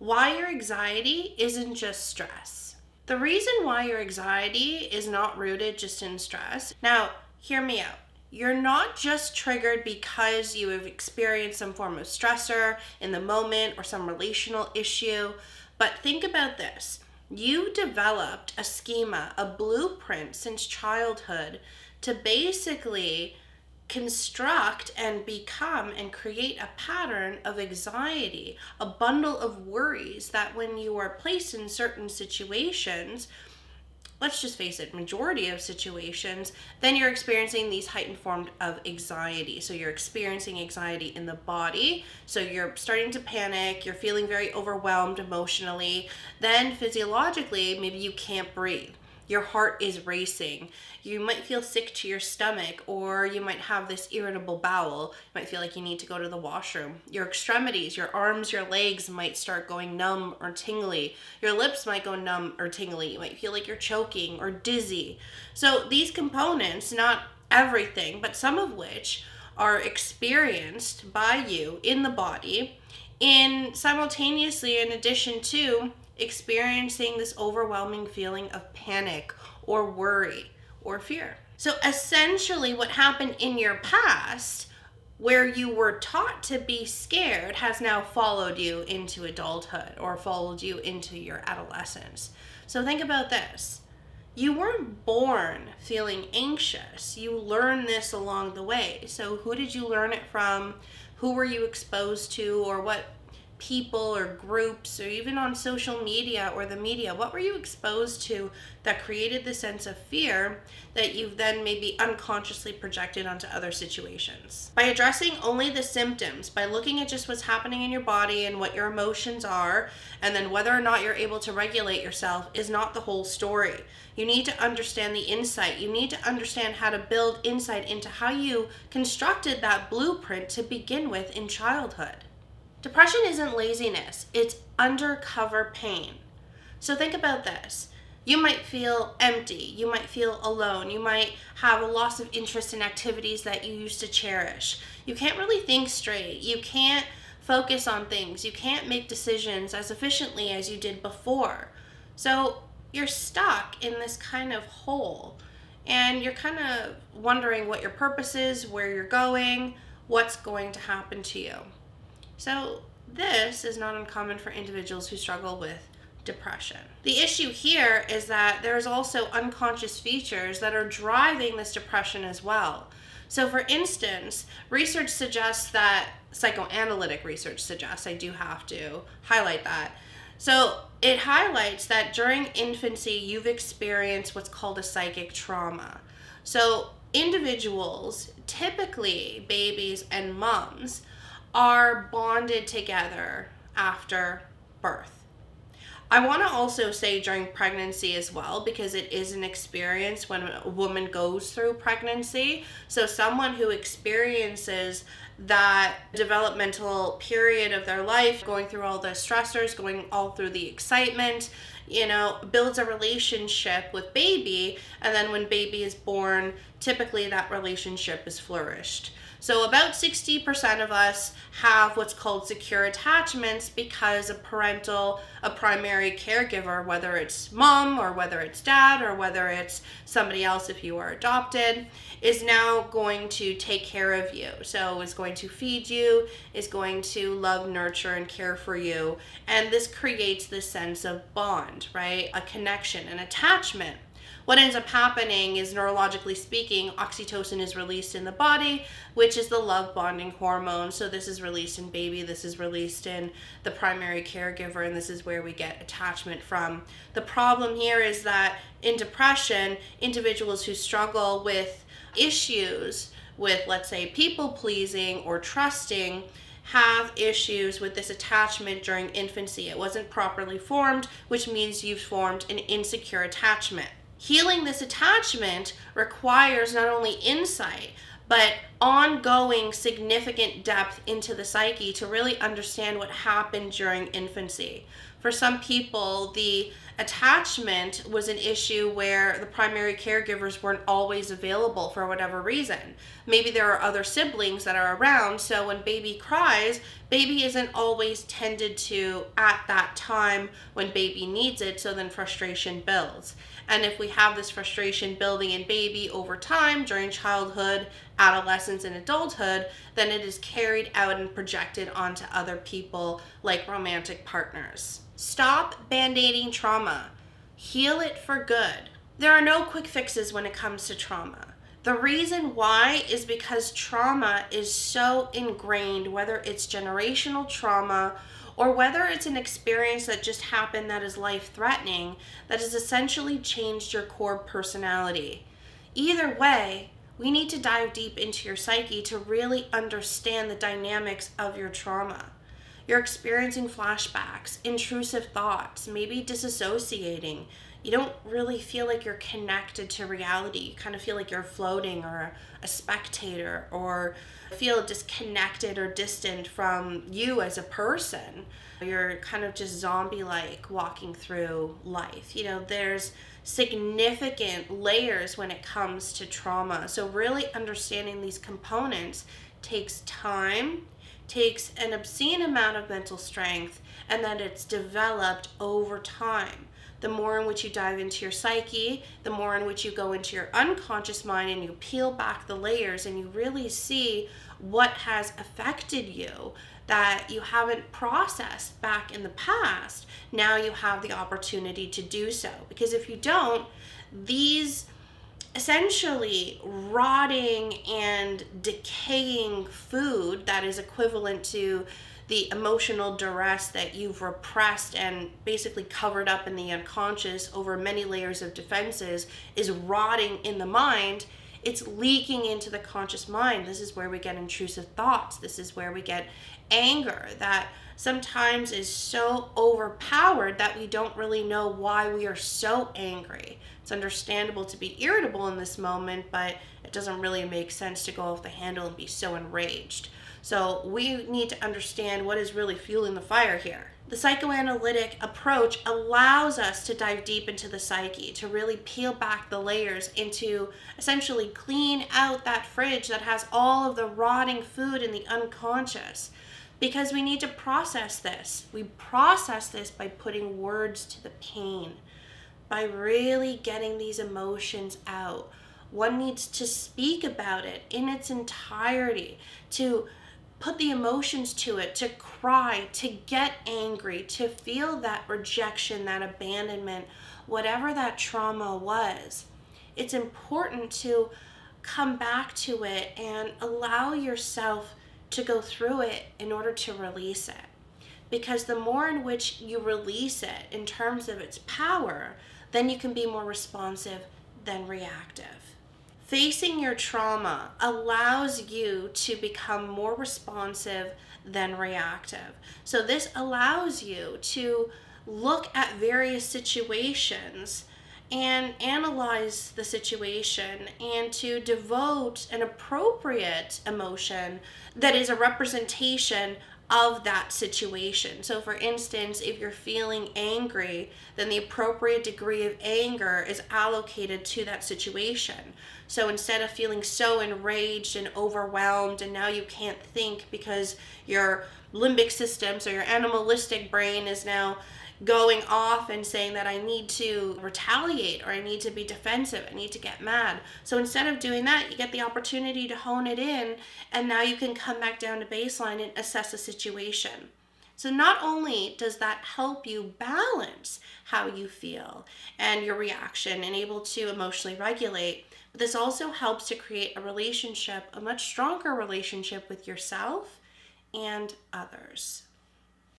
why your anxiety isn't just stress. The reason why your anxiety is not rooted just in stress. Now, hear me out. You're not just triggered because you have experienced some form of stressor in the moment or some relational issue, but think about this. You developed a schema, a blueprint since childhood to basically construct and become and create a pattern of anxiety, a bundle of worries that when you are placed in certain situations, let's just face it, majority of situations, then you're experiencing these heightened forms of anxiety. So you're experiencing anxiety in the body. So you're starting to panic, you're feeling very overwhelmed emotionally. Then physiologically, maybe you can't breathe. Your heart is racing. You might feel sick to your stomach, or you might have this irritable bowel. You might feel like you need to go to the washroom. Your extremities, your arms, your legs might start going numb or tingly. Your lips might go numb or tingly. You might feel like you're choking or dizzy. So these components, not everything, but some of which are experienced by you in the body, in simultaneously in addition to experiencing this overwhelming feeling of panic or worry or fear. So essentially what happened in your past where you were taught to be scared has now followed you into adulthood or followed you into your adolescence. So think about this. You weren't born feeling anxious. You learned this along the way. So who did you learn it from? Who were you exposed to, or what people or groups, or even on social media or the media, what were you exposed to that created the sense of fear that you've then maybe unconsciously projected onto other situations? By addressing only the symptoms, by looking at just what's happening in your body and what your emotions are, and then whether or not you're able to regulate yourself is not the whole story. You need to understand the insight. You need to understand how to build insight into how you constructed that blueprint to begin with in childhood. Depression isn't laziness, it's undercover pain. So think about this. You might feel empty, you might feel alone, you might have a loss of interest in activities that you used to cherish. You can't really think straight, you can't focus on things, you can't make decisions as efficiently as you did before. So you're stuck in this kind of hole, and you're kind of wondering what your purpose is, where you're going, what's going to happen to you. So this is not uncommon for individuals who struggle with depression. The issue here is that there's also unconscious features that are driving this depression as well. So for instance, research suggests that, psychoanalytic research suggests, I do have to highlight that. So it highlights that during infancy, you've experienced what's called a psychic trauma. So individuals, typically babies and moms, are bonded together after birth. I want to also say during pregnancy as well, because it is an experience when a woman goes through pregnancy. So someone who experiences that developmental period of their life, going through all the stressors, going all through the excitement, builds a relationship with baby, and then when baby is born, typically that relationship is flourished. So about 60% of us have what's called secure attachments because a primary caregiver, whether it's mom or whether it's dad or whether it's somebody else if you are adopted, is now going to take care of you. So is going to feed you, is going to love, nurture, and care for you. And this creates this sense of bond, right? A connection, an attachment. What ends up happening is, neurologically speaking, oxytocin is released in the body, which is the love bonding hormone. So this is released in baby, this is released in the primary caregiver, and this is where we get attachment from. The problem here is that in depression, individuals who struggle with issues with, let's say, people pleasing or trusting, have issues with this attachment during infancy. It wasn't properly formed, which means you've formed an insecure attachment. Healing this attachment requires not only insight, but ongoing significant depth into the psyche to really understand what happened during infancy. For some people, the attachment was an issue where the primary caregivers weren't always available for whatever reason. Maybe there are other siblings that are around, so when baby cries, baby isn't always tended to at that time when baby needs it, so then frustration builds. And if we have this frustration building in baby over time during childhood, adolescence, and adulthood, then it is carried out and projected onto other people like romantic partners. Stop band-aiding trauma. Heal it for good. There are no quick fixes when it comes to trauma. The reason why is because trauma is so ingrained, whether it's generational trauma or whether it's an experience that just happened that is life-threatening, that has essentially changed your core personality. Either way, we need to dive deep into your psyche to really understand the dynamics of your trauma. You're experiencing flashbacks, intrusive thoughts, maybe disassociating. You don't really feel like you're connected to reality. You kind of feel like you're floating or a spectator, or feel disconnected or distant from you as a person. You're kind of just zombie-like walking through life. There's significant layers when it comes to trauma. So really understanding these components takes time, takes an obscene amount of mental strength, and that it's developed over time. The more in which you dive into your psyche, the more in which you go into your unconscious mind and you peel back the layers and you really see what has affected you that you haven't processed back in the past. Now you have the opportunity to do so. Because if you don't, these essentially rotting and decaying food that is equivalent to the emotional duress that you've repressed and basically covered up in the unconscious over many layers of defenses is rotting in the mind. It's leaking into the conscious mind. This is where we get intrusive thoughts. This is where we get anger that sometimes is so overpowered that we don't really know why we are so angry. It's understandable to be irritable in this moment, but it doesn't really make sense to go off the handle and be so enraged. So we need to understand what is really fueling the fire here. The psychoanalytic approach allows us to dive deep into the psyche, to really peel back the layers and to essentially clean out that fridge that has all of the rotting food in the unconscious. Because we need to process this. We process this by putting words to the pain, by really getting these emotions out. One needs to speak about it in its entirety, to put the emotions to it, to cry, to get angry, to feel that rejection, that abandonment, whatever that trauma was. It's important to come back to it and allow yourself to go through it in order to release it. Because the more in which you release it in terms of its power, then you can be more responsive than reactive. Facing your trauma allows you to become more responsive than reactive. So this allows you to look at various situations and analyze the situation and to devote an appropriate emotion that is a representation of that situation. So for instance, if you're feeling angry, then the appropriate degree of anger is allocated to that situation. So instead of feeling so enraged and overwhelmed and now you can't think because your limbic system, so your animalistic brain is now going off and saying that I need to retaliate or I need to be defensive, I need to get mad. So instead of doing that, you get the opportunity to hone it in, and now you can come back down to baseline and assess a situation. So not only does that help you balance how you feel and your reaction and able to emotionally regulate, but this also helps to create a relationship, a much stronger relationship with yourself and others.